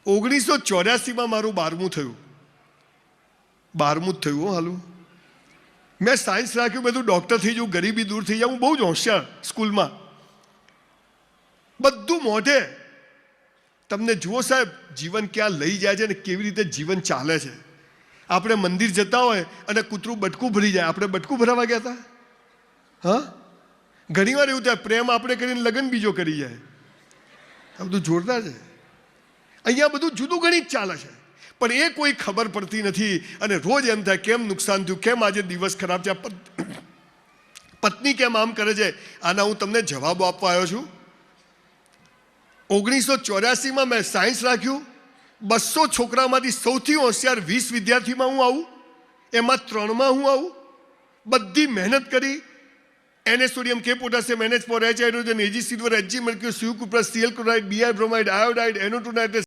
1984માં મારું 12મું થયું. 12મું જ થયું હાલું. મેં સાયન્સ રાખ્યું, બધું ડૉક્ટર થઈ જાઉં, ગરીબી દૂર થઈ જાઉં. હું બહુ જ હોશિયાર સ્કૂલમાં, બધું મોઢે. તમને જુઓ સાહેબ, જીવન ક્યાં લઈ જાય છે ને કેવી રીતે જીવન ચાલે છે. આપણે મંદિર જતા હોય અને કૂતરું બટકું ભરી જાય, આપણે બટકું ભરાવા ગયા હતા? હા, ઘણીવાર એવું થાય, પ્રેમ આપણે કરીને લગ્ન બીજો કરી જાય. આ બધું જોરદાર છે. અહીંયા બધું જુદું ગણિત ચાલે છે, પણ એ કોઈ ખબર પડતી નથી. અને રોજ એમ થાય કેમ નુકસાન થયું, કેમ આજે દિવસ ખરાબ છે, પત્ની કેમ આમ કરે છે. આના હું તમને જવાબો આપવા આવ્યો છું. 1984માં મેં સાયન્સ રાખ્યું. 200 છોકરામાંથી સૌથી હોશિયાર 20 વિદ્યાર્થીમાં હું આવું, એમાં 3માં હું આવું. બધી મહેનત કરી. Na sodium, K potassium, NH4, H hydrogen, Ag silver, Hg mercury, Cu+, Cl chloride, Bi bromide, iodide, NO2 nitrate,